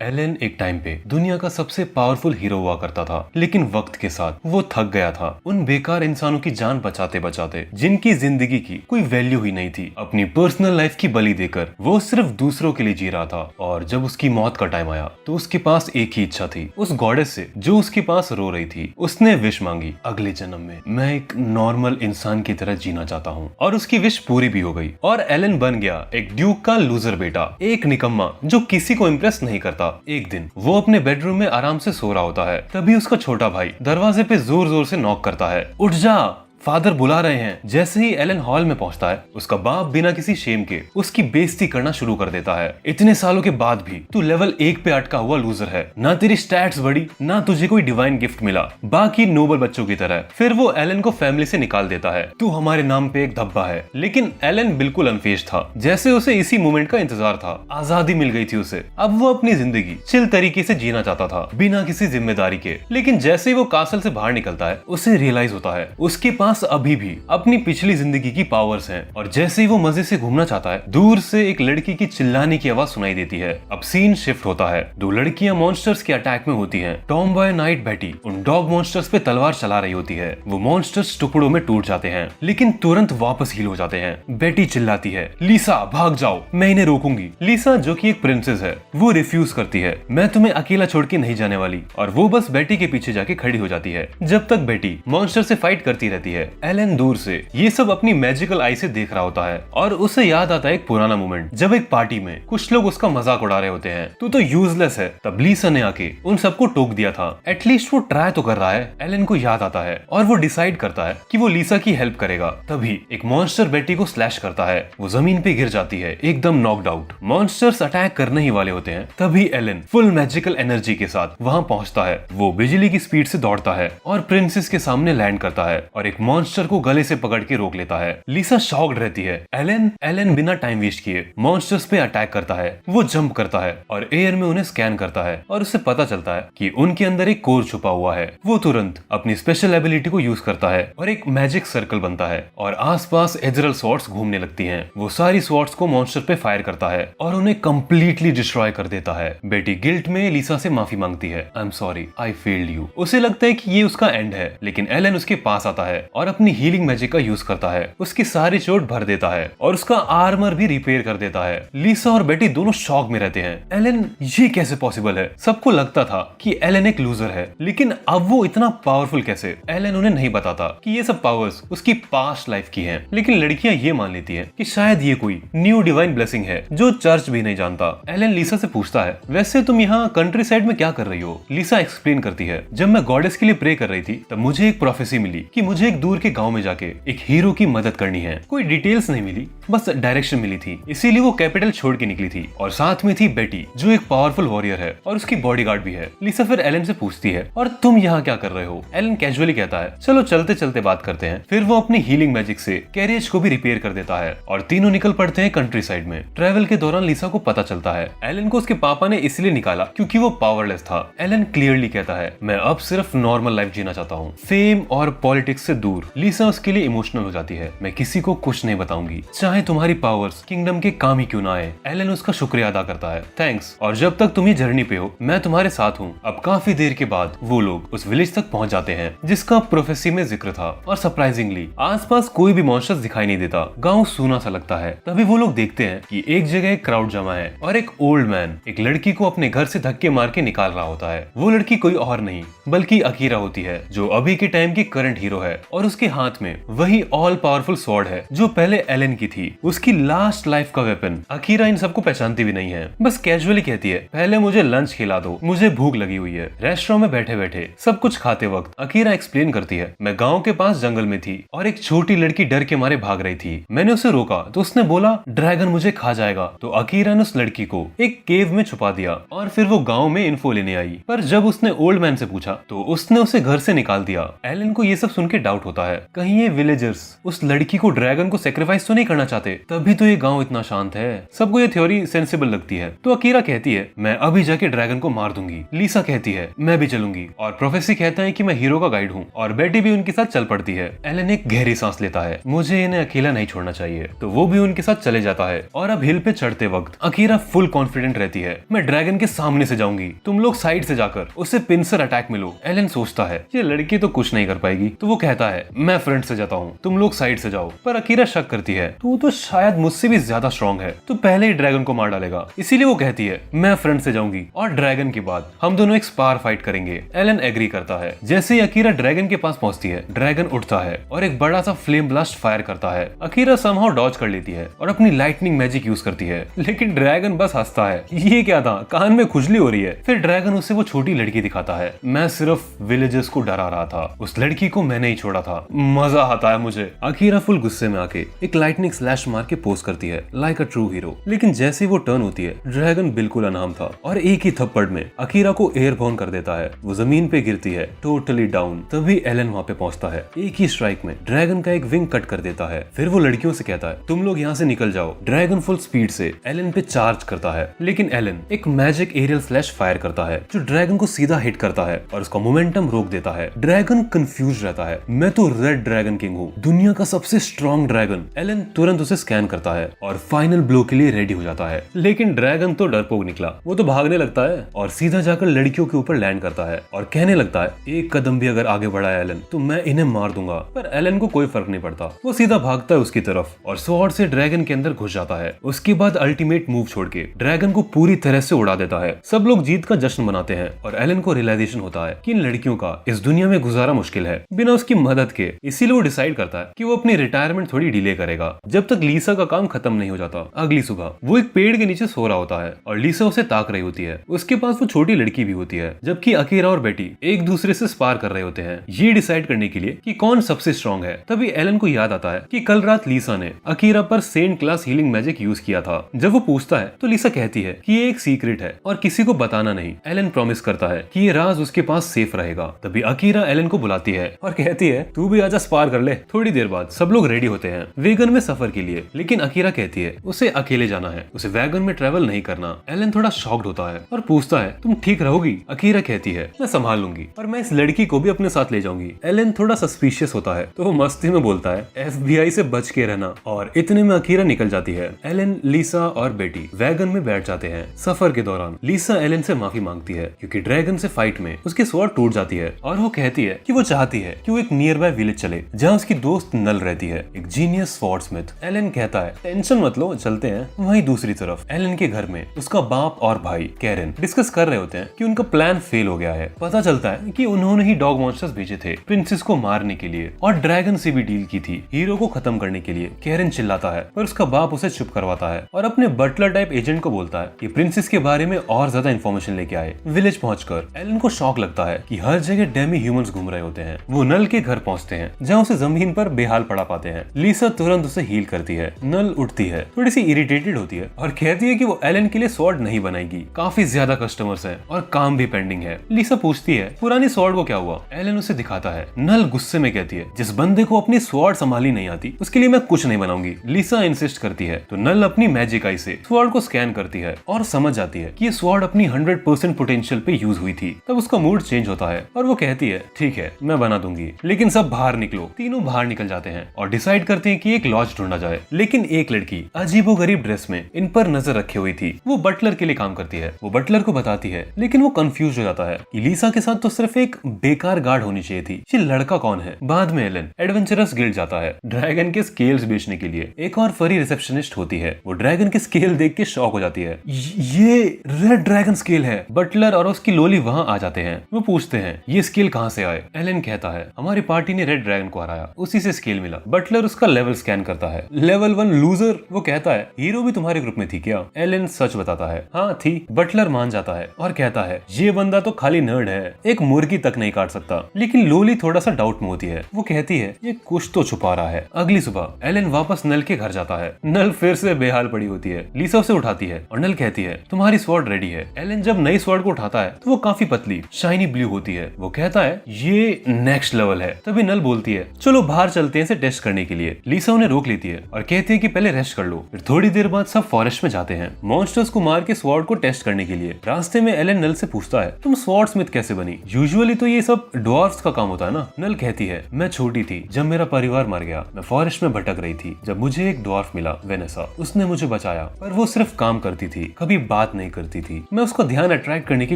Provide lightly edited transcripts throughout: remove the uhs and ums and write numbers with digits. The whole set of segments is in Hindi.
एलन एक टाइम पे दुनिया का सबसे पावरफुल हीरो हुआ करता था, लेकिन वक्त के साथ वो थक गया था उन बेकार इंसानों की जान बचाते बचाते जिनकी जिंदगी की कोई वैल्यू ही नहीं थी। अपनी पर्सनल लाइफ की बलि देकर वो सिर्फ दूसरों के लिए जी रहा था। और जब उसकी मौत का टाइम आया तो उसके पास एक ही इच्छा थी, उस गॉडेस से जो उसके पास रो रही थी। उसने विश मांगी, अगले जन्म में मैं एक नॉर्मल इंसान की तरह जीना चाहता हूँ। और उसकी विश पूरी भी हो गई और एलन बन गया एक ड्यूक का लूजर बेटा, एक निकम्मा जो किसी को इम्प्रेस नहीं करता। एक दिन वो अपने बेडरूम में आराम से सो रहा होता है, तभी उसका छोटा भाई दरवाजे पे जोर जोर से नॉक करता है। उठ जा, फादर बुला रहे हैं। जैसे ही एलन हॉल में पहुंचता है, उसका बाप बिना किसी शेम के उसकी बेइज्जती करना शुरू कर देता है। इतने सालों के बाद भी तू लेवल 1 पे अटका हुआ लूजर है, ना तेरी स्टैट्स बढ़ी, ना तुझे कोई डिवाइन गिफ्ट मिला बाकी नोबल बच्चों की तरह। फिर वो एलन को फैमिली से निकाल देता है, तू हमारे नाम पे एक धब्बा है। लेकिन एलन बिल्कुल अनफेज था, जैसे उसे इसी मोमेंट का इंतजार था। आजादी मिल गई थी उसे, अब वो अपनी जिंदगी चिल तरीके से जीना चाहता था, बिना किसी जिम्मेदारी के। लेकिन जैसे ही वो कासल से बाहर निकलता है, उसे रियलाइज होता है उसके पास अभी भी अपनी पिछली जिंदगी की पावर्स हैं। और जैसे ही वो मजे से घूमना चाहता है, दूर से एक लड़की की चिल्लाने की आवाज सुनाई देती है। अब सीन शिफ्ट होता है, दो लड़कियां मॉन्स्टर्स के अटैक में होती हैं। टॉम बॉय नाइट बेटी उन डॉग मॉन्स्टर्स पे तलवार चला रही होती है। वो मॉन्स्टर्स टुकड़ों में टूट जाते हैं, लेकिन तुरंत वापस हील हो जाते हैं। बेटी चिल्लाती है, लीसा भाग जाओ, मैं इन्हें रोकूंगी। लीसा जो कि एक प्रिंसेस है, वो रिफ्यूज करती है, मैं तुम्हें अकेला छोड़ के नहीं जाने वाली। और वो बस बेटी के पीछे जाके खड़ी हो जाती है, जब तक बेटी मॉन्स्टर से फाइट करती रहती है। एलन दूर से ये सब अपनी मैजिकल आई से देख रहा होता है और उसे याद आता है एक पुराना मोमेंट, जब एक पार्टी में कुछ लोग उसका मजाक उड़ा रहे होते हैं, तू तो यूजलेस है। तब लीसा ने आके उन सबको टोक दिया था, एटलीस्ट वो ट्राई तो कर रहा है। एलन को याद आता है और वो डिसाइड करता है कि वो लीसा की हेल्प करेगा। तभी एक मॉन्स्टर बेटी को स्लैश करता है, वो जमीन पे गिर जाती है, एकदम नॉक्ड आउट। मॉन्स्टर्स अटैक करने ही वाले होते हैं, तभी एलन फुल मैजिकल एनर्जी के साथ वहां पहुंचता है। वो बिजली की स्पीड से दौड़ता है और प्रिंसेस के सामने लैंड करता है और एक मॉन्स्टर को गले से पकड़ के रोक लेता है। लीसा शॉक्ड रहती है। एलन बिना टाइम वेस्ट किए मॉन्स्टर्स पे अटैक करता है। वो जंप करता है और एयर में उन्हें स्कैन करता है और उससे पता चलता है कि उनके अंदर एक कोर छुपा हुआ है। वो तुरंत अपनी स्पेशल एबिलिटी को यूज करता है और एक मैजिक सर्कल बनता है और आसपास एजरल स्वॉर्ड्स घूमने लगती हैं। वो सारी स्वॉर्ड्स को मॉन्स्टर पे फायर करता है और उन्हें कंप्लीटली डिस्ट्रॉय कर देता है। बेटी गिल्ट में लीसा से माफी मांगती है, I am sorry, I failed you. उसे लगता है कि ये उसका एंड है, लेकिन एलन उसके पास आता है और अपनी हीलिंग मैजिक का यूज करता है, उसकी सारी चोट भर देता है और उसका आर्मर भी रिपेयर कर देता है। लीसा और बेटी दोनों शॉक में रहते हैं। एलन, ये कैसे पॉसिबल है? सबको लगता था कि एलन एक लूजर है, लेकिन अब वो इतना पावरफुल कैसे? एलन उन्हें नहीं बताता कि ये सब पावर्स उसकी पास्ट लाइफ की हैं, लेकिन लड़कियां ये मान लेती हैं कि शायद ये कोई न्यू डिवाइन ब्लेसिंग है जो चर्च भी नहीं जानता। एलन लीसा से पूछता है, वैसे तुम यहाँ कंट्री साइड में क्या कर रही हो? लीसा एक्सप्लेन करती है, जब मैं गॉडेस के लिए प्रे कर रही थी, तब मुझे एक प्रोफेसी मिली कि मुझे एक दूर के गाँव में जाके एक हीरो की मदद करनी है। कोई डिटेल्स नहीं मिली, बस डायरेक्शन मिली थी, इसीलिए वो कैपिटल छोड़ के निकली थी। और साथ में थी बेटी जो एक पावरफुल वॉरियर है और उसकी बॉडीगार्ड भी है। लीसा फिर एलन से पूछती है, और तुम यहाँ क्या कर रहे हो? एलन कैजुअली कहता है, चलो चलते चलते बात करते हैं। फिर वो अपनी हीलिंग मैजिक से कैरियज को भी रिपेयर कर देता है और तीनों निकल पड़ते हैं कंट्री साइड में। ट्रेवल के दौरान लीसा को पता चलता है एलन को उसके पापा ने इसलिए निकाला क्योंकि वो पावरलेस था। एलन क्लियरली कहता है, मैं अब सिर्फ नॉर्मल लाइफ जीना चाहता हूँ, फेम और पॉलिटिक्स से दूर। लीसा उसके लिए इमोशनल हो जाती है, मैं किसी को कुछ नहीं बताऊंगी, चाहे तुम्हारी पावर्स किंगडम के काम ही क्यों ना आए। एलन उसका शुक्रिया अदा करता है, थैंक्स, और जब तक तुम ये जर्नी पे हो मैं तुम्हारे साथ हूँ। अब काफी देर के बाद वो लोग उस विलेज तक पहुंच जाते हैं जिसका प्रोफेसी में जिक्र था, और सरप्राइजिंगली आसपास कोई भी मॉन्स्टर्स दिखाई नहीं देता। गाँव सूना सा लगता है। तभी वो लोग देखते हैं कि एक जगह एक क्राउड जमा है और एक ओल्ड मैन एक लड़की को अपने घर से धक्के मार के निकाल रहा होता है। वो लड़की कोई और नहीं बल्कि अकीरा होती है, जो अभी के टाइम की करंट हीरो है, और उसके हाथ में वही ऑल पावरफुल स्वॉर्ड है जो पहले एलन की थी, उसकी लास्ट लाइफ का वेपन। अकीरा इन सबको पहचानती भी नहीं है, बस कैजुअली कहती है, पहले मुझे लंच खिला दो, मुझे भूख लगी हुई है। रेस्टोरेंट में बैठे बैठे सब कुछ खाते वक्त अकीरा एक्सप्लेन करती है, मैं गांव के पास जंगल में थी और एक छोटी लड़की डर के मारे भाग रही थी। मैंने उसे रोका तो उसने बोला ड्रैगन मुझे खा जाएगा। तो अकीरा ने उस लड़की को एक केव में छुपा दिया और फिर वो गाँव में इन्फो लेने आई। पर जब उसने ओल्ड मैन से पूछा तो उसने उसे घर से निकाल दिया। एलन को ये सब सुन के डाउट होता है। कहीं ये विलेजर्स उस लड़की को ड्रैगन को सेक्रीफाइस तो नहीं करना चाहते, तभी तो ये गांव इतना शांत है। सबको ये थ्योरी सेंसिबल लगती है, तो अकीरा कहती है मैं अभी जाके ड्रैगन को मार दूंगी। लीसा कहती है मैं भी चलूंगी, और प्रोफेसर कहता है कि मैं हीरो का गाइड हूँ, और बेटी भी उनके साथ चल पड़ती है। एलन एक गहरी सांस लेता है, मुझे इन्हें अकेला नहीं छोड़ना चाहिए, तो वो भी उनके साथ चले जाता है। और अब हिल पे चढ़ते वक्त अकीरा फुल कॉन्फिडेंट रहती है, मैं ड्रैगन के सामने से जाऊंगी, तुम लोग साइड से जाकर उससे पिंसर अटैक में लो। एलन सोचता है ये लड़की तो कुछ नहीं कर पाएगी, तो वो कहता है मैं फ्रंट से जाता हूँ, तुम लोग साइड से जाओ। पर अकीरा शक करती है तो वो तो शायद मुझसे भी ज्यादा स्ट्रॉन्ग है, तो पहले ही ड्रैगन को मार डालेगा, इसीलिए वो कहती है मैं फ्रंट से जाऊंगी और ड्रैगन के बाद हम दोनों एक स्पार फाइट करेंगे। एलन एग्री करता है। जैसे ही अकीरा ड्रैगन के पास पहुंचती है, ड्रैगन उठता है और एक बड़ा सा फ्लेम ब्लास्ट फायर करता है। अकीरा समहाउ डॉज कर लेती है और अपनी लाइटनिंग मैजिक यूज करती है, लेकिन ड्रैगन बस हंसता है, ये क्या था, कान में खुजली हो रही है। फिर ड्रैगन उसे वो छोटी लड़की दिखाता है, मैं सिर्फ विलेजर्स को डरा रहा था, उस लड़की को मैंने ही छोड़ा था, मजा आता है मुझे। अकीरा फुल गुस्से में आके एक लाइटनिंग स्लैश मार के पोज करती है लाइक अ ट्रू हीरो। लेकिन जैसे वो टर्न होती है, ड्रैगन बिल्कुल अनाम था और एक ही थप्पड़ में अकीरा को एयरबोर्न कर देता है। वो जमीन पे गिरती है टोटली डाउन। तभी एलन वहां पे पहुंचता है, एक ही स्ट्राइक में ड्रैगन का एक विंग कट कर देता है। फिर वो लड़कियों से कहता है तुम लोग यहाँ से निकल जाओ। ड्रैगन फुल स्पीड से एलन पे चार्ज करता है, लेकिन एलन एक मैजिक एरियल स्लैश फायर करता है जो ड्रैगन को सीधा हिट करता है और उसका मोमेंटम रोक देता है। ड्रैगन कंफ्यूज रहता है, मैं तो रेड ड्रैगन किंग हूँ, दुनिया का सबसे स्ट्रॉन्ग ड्रैगन। एलन तुरंत उसे स्कैन करता है और फाइनल ब्लो के लिए रेडी हो जाता है। लेकिन ड्रैगन तो डरपोक निकला, वो तो भागने लगता है और सीधा जाकर लड़कियों के ऊपर लैंड करता है और कहने लगता है एक कदम भी अगर आगे बढ़ाया एलन तो मैं इन्हें मार दूंगा। पर एलन को कोई फर्क नहीं पड़ता, वो सीधा भागता है उसकी तरफ और स्वॉर्ड से ड्रैगन के अंदर घुस जाता है। उसके बाद अल्टीमेट मूव छोड़ के ड्रैगन को पूरी तरह से उड़ा देता है। सब लोग जीत का जश्न मनाते हैं और एलन को रियलाइजेशन होता है कि इन लड़कियों का इस दुनिया में गुजारा मुश्किल है बिना उसकी मदद के। इसीलिए वो डिसाइड करता है कि वो अपनी रिटायरमेंट थोड़ी डिले करेगा जब तक लीसा का काम खत्म नहीं हो जाता। अगली सुबह वो एक पेड़ के नीचे सो रहा होता है और लीसा उसे ताक रही होती है। उसके पास वो छोटी लड़की भी होती है, जबकि अकीरा और बेटी एक दूसरे से स्पार कर रहे होते हैं, ये डिसाइड करने के लिए कि कौन सबसे स्ट्रॉन्ग है। तभी एलन को याद आता है कि कल रात लीसा ने अकीरा पर saint class healing magic use किया था। जब वो पूछता है तो लीसा कहती है कि ये एक सीक्रेट है और किसी को बताना नहीं। एलन प्रॉमिस करता है कि ये राज उसके पास सेफ रहेगा। तभी अकीरा एलन को बुलाती है और कहती है तू भी आजा स्पार कर ले। थोड़ी देर बाद सब लोग रेडी होते हैं वेगन में सफर के लिए, लेकिन अकीरा कहती है उसे अकेले जाना है, उसे वैगन में ट्रेवल नहीं करना। एलन थोड़ा शॉक्ड होता है और पूछता है तुम ठीक रहोगी? अकीरा कहती है मैं संभाल लूंगी और मैं इस लड़की को भी अपने साथ ले जाऊंगी। एलन थोड़ा सस्पिशियस होता है तो वो मस्ती में बोलता है FBI से बच के रहना, और इतने में अकीरा निकल जाती है। एलन, लीसा और बेटी वैगन में बैठ जाते हैं। सफर के दौरान लीसा एलन से माफी मांगती है क्योंकि ड्रैगन से फाइट में उसकी स्वॉर्ड टूट जाती है और वो कहती है कि वो चाहती है कि वो एक नियर बाय विलेज चले जहाँ उसकी दोस्त नल रहती है, एक जीनियस स्वॉर्डस्मिथ। एलन कहता है टेंशन मत लो, चलते हैं। वहीं दूसरी तरफ एलन के घर में उसका बाप और भाई कैरन डिस्कस कर रहे होते हैं कि उनका प्लान फेल हो गया है। पता चलता है कि उन्होंने ही डॉग मॉन्स्टर्स भेजे थे प्रिंसेस को मारने के लिए और ड्रैगन से भी डील की थी हीरो को खत्म करने के लिए। कैरन चिल्लाता है पर उसका बाप उसे चुप करवाता है और अपने बटलर टाइप एजेंट को बोलता है कि प्रिंसेस के बारे में और ज्यादा इन्फॉर्मेशन लेके आए। विलेज पहुंचकर एलन को शॉक लगता है कि हर जगह डेमी ह्यूमंस घूम रहे होते हैं। वो नल के घर पहुंचते हैं जहाँ उसे जमीन पर बेहाल पड़ा पाते हैं। लीसा तुरंत उसे हील करती है। नल उठती है, थोड़ी सी इरिटेटेड होती है और कहती है कि वो एलन के लिए स्वॉर्ड नहीं बनाएगी, काफी ज्यादा कस्टमर्स हैं और काम भी पेंडिंग है। लीसा पूछती है पुरानी स्वॉर्ड को क्या हुआ? एलन उसे दिखाता है। नल गुस्से में कहती है जिस बंदे को अपनी स्वॉर्ड संभाली नहीं आती उसके लिए मैं कुछ नहीं बनाऊंगी। लीसा इंसिस्ट करती है तो नल अपनी मैजिक आई से स्वॉर्ड को स्कैन करती है और समझ जाती है कि ये स्वॉर्ड अपनी 100% पोटेंशियल पे यूज हुई थी। तब उसका मूड चेंज होता है और वो कहती है ठीक है मैं बना दूंगी, लेकिन सब बाहर निकलो। तीनों बाहर निकल जाते हैं और डिसाइड करते हैं कि एक लॉज ढूंढा जाए। लेकिन एक लड़की अजीबोगरीब ड्रेस में इन पर नजर रखे हुई थी। वो बटलर के लिए काम करती है। वो बटलर को बताती है, लेकिन वो कंफ्यूज हो जाता है कि लीसा के साथ तो सिर्फ एक बेकार गार्ड होनी चाहिए थी, ये लड़का कौन है? बाद में एलन एडवेंचरस गिल्ड जाता है ड्रैगन के स्केल्स बेचने के लिए। एक और फरी रिसेप्शनिस्ट होती है, वो ड्रैगन के स्केल देख के शॉक हो जाती है, ये रेड ड्रैगन स्केल है। बटलर और उसकी लोली वहाँ आ जाते हैं। वो पूछते हैं ये स्केल कहाँ से आए? एलन कहता है हमारी पार्टी ने रेड ड्रैगन को हराया, उसी से स्केल मिला। बटलर उसका लेवल स्कैन करता है, लेवल 1 लूजर। वो कहता है हीरो भी तुम्हारे ग्रुप में थी क्या? एलन सच बताता है हाँ थी। बटलर मान जाता है और कहता है ये बंदा तो खाली नर्ड है, एक मुर्गी तक नहीं काट सकता। लेकिन लोली थोड़ा सा डाउट में होती है। वो कहती है ये कुछ तो छुपा रहा है। अगली सुबह एलन वापस नल के घर जाता है। नल फिर से बेहाल पड़ी होती है। लीसा उसे उठाती है और नल कहती है तुम्हारी स्वॉर्ड रेडी है। एलन जब नई स्वॉर्ड को उठाता है तो वो काफी पतली शाइनी ब्लू होती है। वो कहता है ये नेक्स्ट लेवल है। तभी तभी नल बोलती है चलो बाहर चलते हैं इसे टेस्ट करने के लिए। लीसा उन्हें रोक लेती है और कहती है कि पहले रेस्ट कर लो। फिर थोड़ी देर बाद सब फॉरेस्ट में जाते हैं मॉन्स्टर्स को मार के स्वॉर्ड को टेस्ट करने के लिए। रास्ते में एलन नल से पूछता है तुम स्वॉर्ड स्मिथ कैसे बनी? यूजुअली तो ये सब ड्वार्फ्स का काम होता है ना। नल कहती है मैं छोटी थी जब मेरा परिवार मर गया, मैं फॉरेस्ट में भटक रही थी जब मुझे एक ड्वार्फ मिला वेनेसा, उसने मुझे बचाया, पर वो सिर्फ काम करती थी, कभी बात नहीं करती थी। मैं उसका ध्यान अट्रैक्ट करने की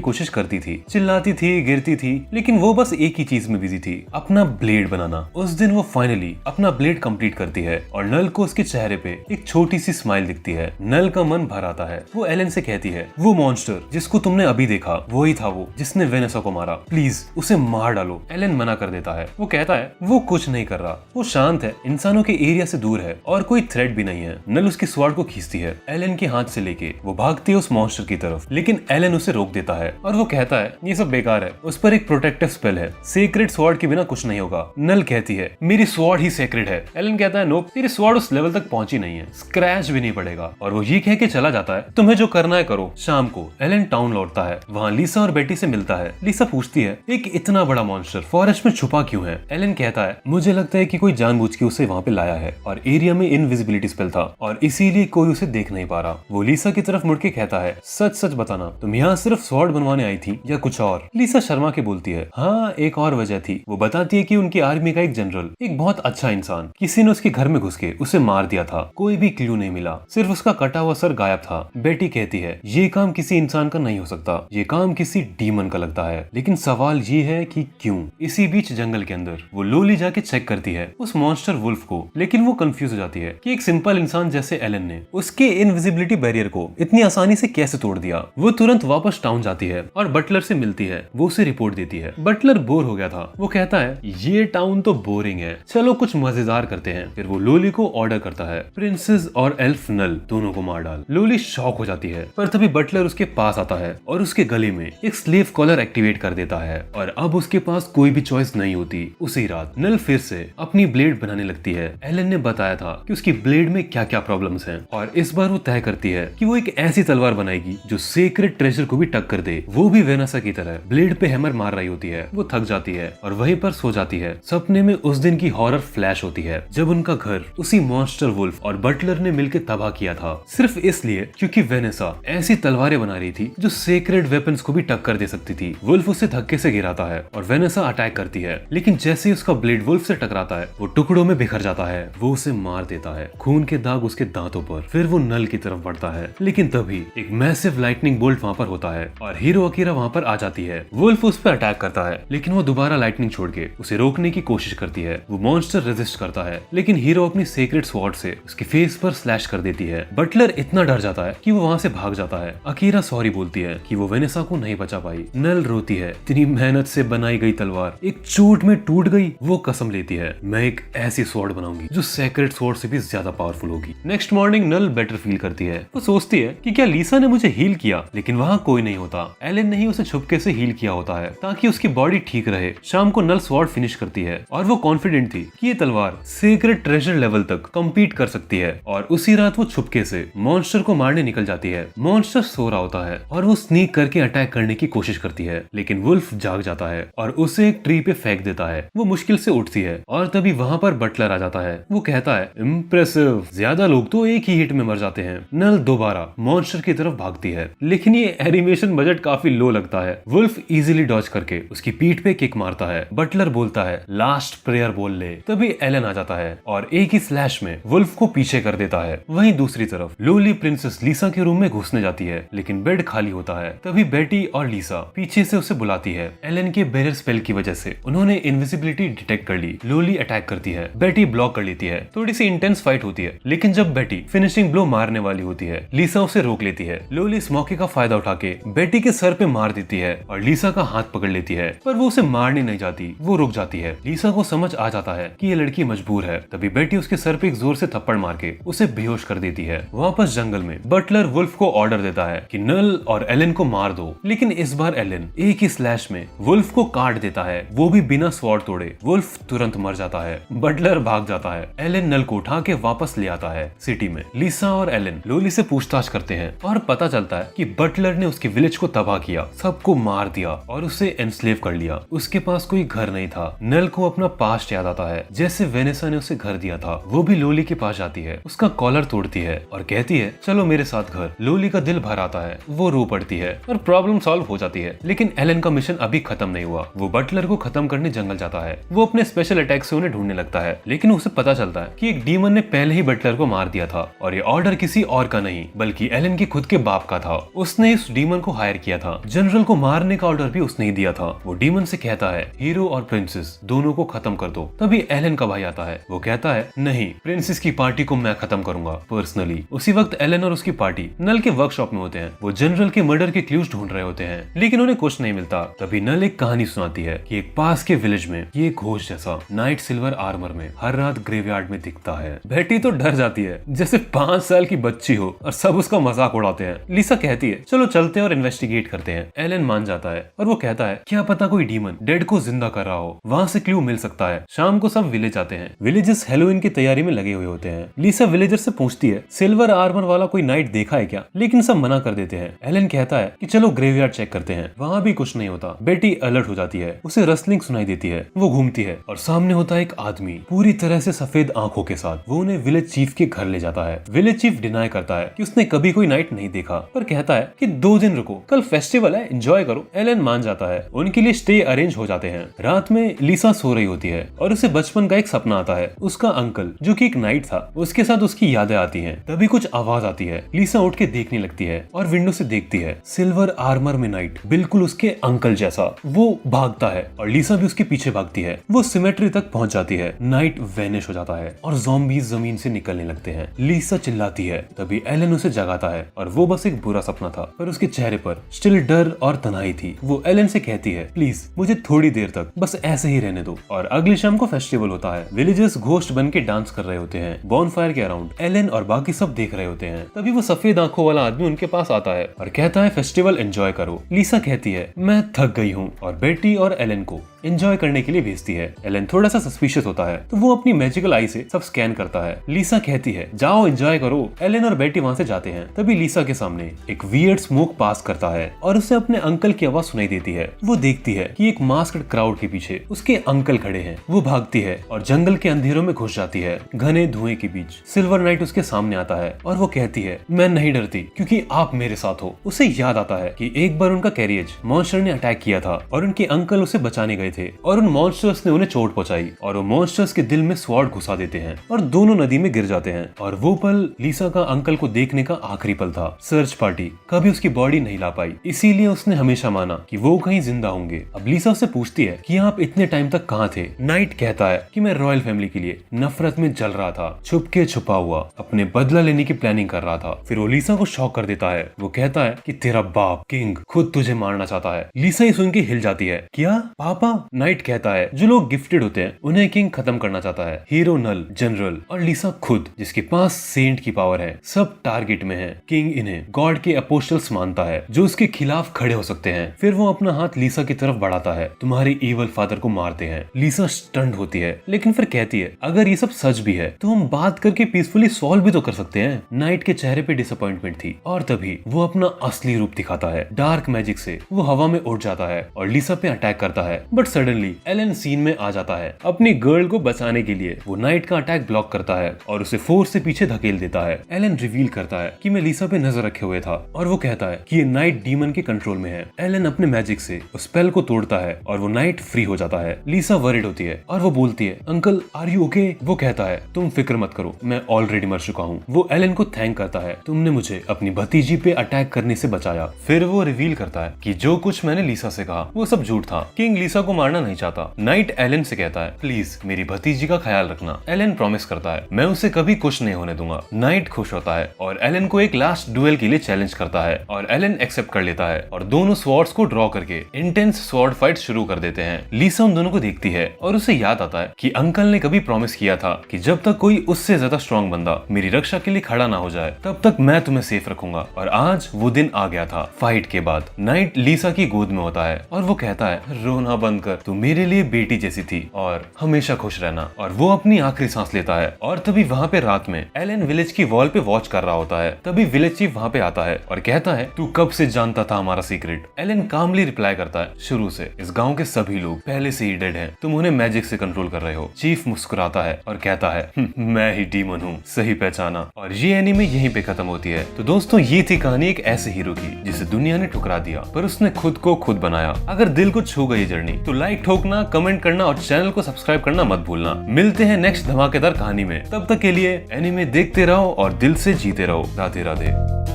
कोशिश करती थी, चिल्लाती थी, गिरती थी, लेकिन वो बस एक ही चीज में बिजी थी, अपना ब्लेड बनाना। उस दिन वो फाइनली अपना ब्लेड कंप्लीट करती है और नल को उसके चेहरे पे एक छोटी सी स्माइल दिखती है। नल का मन भर आता है। वो एलन से कहती है वो मॉन्स्टर जिसको तुमने अभी देखा वही था वो जिसने वेनेसा को मारा, प्लीज उसे मार डालो। एलन मना कर देता है। वो कहता है वो कुछ नहीं कर रहा, वो शांत है, इंसानों के एरिया से दूर है और कोई थ्रेट भी नहीं है। नल उसकी स्वॉर्ड को खींचती है एलन के हाथ से लेके वो भागती है उस मॉन्स्टर की तरफ, लेकिन एलन उसे रोक देता है और वो कहता है ये सब बेकार है, उस पर एक प्रोटेक्टिव स्पेल है, सीक्रेट स्वॉर्ड के बिना कुछ नहीं होगा। नल कहती है मेरी स्वॉर्ड ही सीक्रेट है। एलन कहता है नोप, तेरी स्वॉर्ड उस लेवल तक पहुंची नहीं है, स्क्रैच भी नहीं पड़ेगा। और वो ये कह के चला जाता है तुम्हें जो करना है करो। शाम को एलन टाउन लौटता है, वहाँ लीसा और बेटी से मिलता है। लीसा पूछती है एक इतना बड़ा मॉन्स्टर फॉरेस्ट में छुपा क्यों है? एलन कहता है मुझे लगता है कि कोई जानबूझ के उसे वहाँ पे लाया है और एरिया में इनविजिबिलिटी स्पेल था और इसीलिए कोई उसे देख नहीं पा रहा। वो लीसा की तरफ मुड़ के कहता है सच सच बताना, तुम यहाँ सिर्फ स्वॉर्ड बनवाने आई थी या कुछ और? लीसा शर्मा के बोलती है हाँ एक और वजह थी। वो बताती है कि उनकी आर्मी का एक जनरल, एक बहुत अच्छा इंसान, किसी ने उसके घर में घुस के उसे मार दिया था, कोई भी क्लू नहीं मिला, सिर्फ उसका कटा हुआ सर गायब था। बेटी कहती है ये काम किसी इंसान का नहीं हो सकता, ये काम किसी डीमन का लगता है, लेकिन सवाल ये है कि क्यों? इसी बीच जंगल के अंदर वो लोली जाके चेक करती है उस मॉन्स्टर वुल्फ को, लेकिन वो कंफ्यूज हो जाती है कि एक सिंपल इंसान जैसे एलन ने उसके इनविजिबिलिटी बैरियर को इतनी आसानी से कैसे तोड़ दिया। वो तुरंत वापस टाउन जाती है और बटलर से मिलती है, वो उसे रिपोर्ट देती है। बटलर बोर हो गया था, वो कहता है ये टाउन तो बोरिंग है, चलो कुछ मजेदार करते हैं। फिर वो लोली को ऑर्डर करता है प्रिंसेस और एल्फ नल दोनों को मार डाल। लोली शॉक हो जाती है, पर तभी बटलर उसके पास आता है और उसके गले में एक स्लेव कॉलर एक्टिवेट कर देता है और अब उसके पास कोई भी चॉइस नहीं होती। उसी रात नल फिर से अपनी ब्लेड बनाने लगती है। एलन ने बताया था कि उसकी ब्लेड में क्या क्या प्रॉब्लम्स हैं और इस बार वो तय करती है कि वो एक ऐसी तलवार बनाएगी जो सीक्रेट ट्रेजर को भी टक्कर दे, वो भी वेनेसा की तरह। ब्लेड पे हैमर मार रही होती है, वो थक जाती है और वहीं पर सो जाती है। सपने में उस दिन की हॉरर फ्लैश होती है जब उनका घर उसी मॉन्स्टर वुल्फ और बटलर ने मिलकर तबाह किया था, सिर्फ इसलिए क्योंकि वेनेसा ऐसी तलवारें बना रही थी जो सीक्रेट वेपन्स को भी टक्कर दे सकती थी। वुल्फ उसे धक्के से गिराता है और वेनेसा अटैक करती है, लेकिन जैसे ही उसका ब्लेड वुल्फ से टकराता है वो टुकड़ों में बिखर जाता है। वो उसे मार देता है, खून के दाग उसके दांतों पर। फिर वो नल की तरफ बढ़ता है, लेकिन तभी एक मैसिव लाइटनिंग बोल्ट वहाँ पर होता है और हीरो अकीरा वहाँ पर आ जाती है। वुल्फ उस पर अटैक करता है, लेकिन वो दोबारा लाइटनिंग छोड़ के उसे रोकने की कोशिश करती है। वो मॉन्स्टर रेजिस्ट करता है, लेकिन हीरो अपनी सीक्रेट स्वॉर्ड से उसके फेस पर स्लैश कर देती है। बटलर इतना डर जाता है कि वो वहाँ से भाग जाता है। अकीरा सॉरी बोलती है कि वो वेनेसा को नहीं बचा पाई। नल रोती है, इतनी मेहनत से बनाई गई तलवार एक चोट में टूट गई। वो कसम लेती है मैं एक ऐसी स्वॉर्ड बनाऊंगी जो सीक्रेट स्वॉर्ड से भी ज्यादा पावरफुल होगी। नेक्स्ट मॉर्निंग नल बेटर फील करती है। वो सोचती है कि क्या लीसा ने मुझे हील किया, लेकिन वहाँ कोई नहीं होता। एलन ने ही उसे छुपके से हील किया होता है ताकि उसकी बॉडी ठीक रहे। शाम को नल स्वॉर्ड फिनिश करती है और वो कॉन्फिडेंट थी कि ये तलवार सीक्रेट ट्रेजर लेवल तक कम्पीट कर सकती है। और उसी रात वो छुपके से मॉन्स्टर को मारने निकल जाती है। मॉन्स्टर सो रहा होता है और वो स्नीक करके अटैक करने की कोशिश करती है, लेकिन वुल्फ जाग जाता है और उसे एक ट्री पे फेंक देता है। वो मुश्किल से उठती है और तभी वहाँ पर बटलर आ जाता है। वो कहता है इम्प्रेसिव, ज्यादा लोग तो एक ही हिट में मर जाते हैं। नल दोबारा मॉन्स्टर की तरफ भागती है, लेकिन ये एनिमेशन बजट काफी लो लगता है। वुल्फ इजीली डॉज करके उसकी पीठ पे किक मारता है। बटलर बोलता है लास्ट प्रेयर बोल ले। तभी एलन आ जाता है और एक ही स्लैश में वुल्फ को पीछे कर देता है। वहीं दूसरी तरफ लोली प्रिंसेस लीसा के रूम में घुसने जाती है, लेकिन बेड खाली होता है। तभी बेटी और लीसा पीछे से उसे बुलाती है। एलन के बैरियर स्पेल की वजह से उन्होंने इनविजिबिलिटी डिटेक्ट कर ली। लोली अटैक करती है, बेटी ब्लॉक कर लेती है। थोड़ी सी इंटेंस फाइट होती है, लेकिन जब बेटी फिनिशिंग ब्लो मारने वाली होती है, लीसा उसे रोक लेती है। लोली इस मौके का फायदा उठा के बेटी के सर पे मार देती है और लीसा का हाथ पकड़ लेती है, पर वो उसे मारने नहीं जाती, वो रुक जाती है। लीसा को समझ आ जाता है कि ये लड़की मजबूर है। तभी बेटी उसके सर पे एक जोर से थप्पड़ मार के उसे बेहोश कर देती है। वापस जंगल में बटलर वुल्फ को ऑर्डर देता है कि नल और एलन को मार दो, लेकिन इस बार एलन एक ही स्लैश में वुल्फ को काट देता है, वो भी बिना स्वॉर्ड तोड़े। वुल्फ तुरंत मर जाता है। बटलर भाग जाता है। एलन नल को उठा के वापस ले आता है सिटी में। लीसा और एलन लोली से पूछताछ करते हैं और पता चलता है कि बटलर ने उसके विलेज को तबाह किया, सबको मार दिया और उसे एनस्लेव कर लिया। उसके पास कोई घर नहीं था। नल को अपना पास्ट याद आता है, जैसे वेनेसा ने उसे घर दिया था। वो भी लोली के पास जाती है, उसका कॉलर तोड़ती है और कहती है चलो मेरे साथ घर। लोली का दिल भर आता है, वो रो पड़ती है और प्रॉब्लम सॉल्व हो जाती है। लेकिन एलन का मिशन अभी खत्म नहीं हुआ। वो बटलर को खत्म करने जंगल जाता है। वो अपने स्पेशल अटैक से उन्हें ढूंढने लगता है, लेकिन उसे पता चलता है कि एक डीमन ने पहले ही बटलर को मार दिया था और ये ऑर्डर किसी और का नहीं बल्कि एलन के खुद के बाप का था। उसने इस डीमन को हायर किया था। जनरल को मारने का ऑर्डर भी उसने ही दिया था। वो डीमन से कहता है हीरो और प्रिंसेस दोनों को खत्म कर दो। तभी एलन का भाई आता है। वो कहता है नहीं, प्रिंसेस की पार्टी को मैं खत्म करूंगा पर्सनली। उसी वक्त एलन और उसकी पार्टी नल के वर्कशॉप में होते हैं। वो जनरल के मर्डर के क्लूज ढूंढ रहे होते हैं, लेकिन उन्हें कुछ नहीं मिलता। तभी नल एक कहानी सुनाती है कि एक पास के विलेज में ये घोष जैसा नाइट सिल्वर आर्मर में हर रात ग्रेवयार्ड में दिखता है। बेटी तो डर जाती है, जैसे 5 साल की बच्ची हो, और सब उसका मजाक उड़ाते हैं। लिसा कहती है चलो चलते हैं और इन्वेस्टिगेट करते हैं। एलन मान जाता है और वो कहता है क्या पता कोई डीमन डेड को जिंदा कर रहा हो, वहाँ से क्लू मिल सकता है। शाम को सब विलेज आते हैं। विलेजर्स हेलोवीन की तैयारी में लगे हुए होते हैं। लिसा विलेजर से पूछती है सिल्वर आर्मर वाला कोई नाइट देखा है क्या, लेकिन सब मना कर देते हैं। एलन कहता है कि चलो ग्रेवयार्ड चेक करते हैं। वहाँ भी कुछ नहीं होता। बेटी अलर्ट हो जाती है, उसे रसलिंग सुनाई देती है। वो घूमती है और सामने होता है एक आदमी पूरी तरह से सफेद आंखों के साथ। वो उन्हें विलेज चीफ के घर ले जाता है। विलेज चीफ डिनाई करता है कि उसने कभी कोई नाइट नहीं देखा, पर कहता है कि 2 दिन रुको, कल फेस्टिवल है, एंजॉय करो। एलन मान जाता है। उनके लिए स्टे अरेंज हो जाते हैं। रात में लिसा सो रही होती है और उसे बचपन का एक सपना आता है। उसका अंकल जो कि एक नाइट था, उसके साथ उसकी यादें आती हैं। तभी कुछ आवाज आती है। लिसा उठ के देखने लगती है और विंडो से देखती है सिल्वर आर्मर में नाइट बिल्कुल उसके अंकल जैसा। वो भागता है और लिसा भी उसके पीछे भागती है। वो सिमेट्री तक पहुंच जाती है। नाइट वैनिश हो जाता है और ज़ॉम्बीज़ जमीन से निकलने लगते हैं। लिसा चिल्लाती है। तभी एलन उसे जगाता है और वो बस एक बुरा सपना था, पर उसके चेहरे पर स्टिल डर और तन्हाई थी। वो एलन से कहती है प्लीज मुझे थोड़ी देर तक बस ऐसे ही रहने दो। और अगली शाम को फेस्टिवल होता है। विलेजर्स घोस्ट बन के डांस कर रहे होते हैं बॉनफायर के अराउंड। एलन और बाकी सब देख रहे होते हैं। तभी वो सफेद आंखों वाला आदमी उनके पास आता है और कहता है फेस्टिवल एंजॉय करो। लिसा कहती है मैं थक गई हूँ और बेटी और एलन को एंजॉय करने के लिए भेजती है। एलन थोड़ा सा सस्पिशियस होता है, तो वो अपनी मैजिकल आई से सब स्कैन करता है। लिसा कहती है जाओ एंजॉय करो। एलन और बेटी वहाँ से जाते हैं। तभी लिसा के सामने एक वियर्ड स्मोक पास करता है और उसे अपने अंकल की आवाज सुनाई देती है। वो देखती है कि एक मास्क्ड क्राउड के पीछे उसके अंकल खड़े हैं। वो भागती है और जंगल के अंधेरों में घुस जाती है। घने धुएं के बीच सिल्वर नाइट उसके सामने आता है और वो कहती है मैं नहीं डरती क्योंकि आप मेरे साथ हो। उसे याद आता है कि एक बार उनका कैरियज मॉन्स्टर ने अटैक किया था और उनके अंकल उसे बचाने गए थे और उन मॉन्स्टर्स ने उन्हें चोट पहुंचाई और वो मॉन्स्टर्स के दिल में स्वॉर्ड घुसा देते हैं और दोनों नदी में गिर जाते हैं। और वो पल लिसा का अंकल को देखने का आखिरी पल था। सर्च पार्टी कभी उसकी बॉडी नहीं ला पाई, इसीलिए उसने हमेशा माना कि वो कहीं जिंदा होंगे। अब लिसा उससे पूछती है कि आप इतने टाइम तक कहाँ थे। नाइट कहता है कि मैं रॉयल फैमिली के लिए नफरत में जल रहा था, छुप के छुपा हुआ अपने बदला लेने की प्लानिंग कर रहा था। फिर वो लिसा को शॉक कर देता है। वो कहता है कि तेरा बाप किंग खुद तुझे मारना चाहता है। लिसा ये सुन के हिल जाती है। क्या पापा? नाइट कहता है जो लोग गिफ्टेड होते हैं उन्हें किंग खत्म करना चाहता है। हीरो नल, जनरल और लिसा खुद जिसके पास सेंट की पावर है, सब टारगेट में है। किंग इन्हें गॉड के अपोस्टल्स मानता है जो उसके खिलाफ खड़े हो सकते हैं। फिर वो अपना हाथ लिसा की तरफ बढ़ाता है। तुम्हारे इवल फादर को मारते हैं। लिसा स्टन्ड होती है, लेकिन फिर कहती है अगर ये सब सच भी है तो हम बात करके पीसफुली सॉल्व भी तो कर सकते हैं। नाइट के चेहरे पे डिसअपॉइंटमेंट थी और तभी वो अपना असली रूप दिखाता है। डार्क मैजिक से वो हवा में उड़ जाता है और लिसा पे अटैक करता है। बट सडनली एलन सीन में आ जाता है। अपनी गर्ल को बचाने के लिए वो नाइट का अटैक ब्लॉक करता है और उसे फोर्स से पीछे धकेल देता है। एलन रिवील करता है कि मैं लिसा पे नजर रखे हुए था और वो कहता है कि ये नाइट डीमन के कंट्रोल में है। एलन अपने मैजिक से उस स्पेल को तोड़ता है और वो नाइट फ्री हो जाता है। लिसा वरिड होती है और वो बोलती है अंकल आर यू ओके? वो कहता है तुम फिक्र मत करो, मैं ऑलरेडी मर चुका हूँ। वो एलन को थैंक करता है, तुमने मुझे अपनी भतीजी पे अटैक करने से बचाया। फिर वो रिवील करता है कि जो कुछ मैंने लिसा से कहा वो सब झूठ था। किंग लिसा को मारना नहीं चाहता। नाइट एलन से कहता है प्लीज मेरी भतीजी का ख्याल रखना। एलन प्रॉमिस करता है मैं उसे कभी कुछ नहीं होने दूंगा। नाइट खुश होता है और एलन को एक लास्ट डुएल के लिए चैलेंज करता है और एलन एक्सेप्ट कर लेता है और दोनों स्वॉर्ड्स को ड्रॉ करके इंटेंस स्वॉर्ड फाइट शुरू कर देते हैं। लिसा उन दोनों को देखती है और उसे याद आता है कि अंकल ने कभी प्रॉमिस किया था कि जब तक कोई उससे ज्यादा स्ट्रॉन्ग बंदा मेरी रक्षा के लिए खड़ा ना हो जाए तब तक मैं तुम्हें सेफ रखूंगा। और आज वो दिन आ गया था। फाइट के बाद नाइट लिसा की गोद में होता है और वो कहता है रोना बंद जानकर तू मेरे लिए बेटी जैसी थी और हमेशा खुश रहना। और वो अपनी आखिरी सांस लेता है और तभी वहाँ पे रात में एलन विलेज की वॉल पे वॉच कर रहा होता है। तभी विलेज चीफ वहाँ पे आता है और कहता है तू कब से जानता था हमारा सीक्रेट। एलन कामली रिप्लाई करता है शुरू से इस गांव के सभी लोग पहले से ही डेड हैं, तुम उन्हें मैजिक से कंट्रोल कर रहे हो। चीफ मुस्कुराता है और कहता है मैं ही डीमन हूँ, सही पहचाना। और ये एनीमे यहीं पे खत्म होती है। तो दोस्तों ये थी कहानी एक ऐसे हीरो की जिसे दुनिया ने ठुकरा दिया पर उसने खुद को खुद बनाया। अगर दिल को छू गई जर्नी तो लाइक ठोकना, कमेंट करना और चैनल को सब्सक्राइब करना मत भूलना। मिलते हैं नेक्स्ट धमाकेदार कहानी में, तब तक के लिए एनीमे देखते रहो और दिल से जीते रहो। राधे राधे।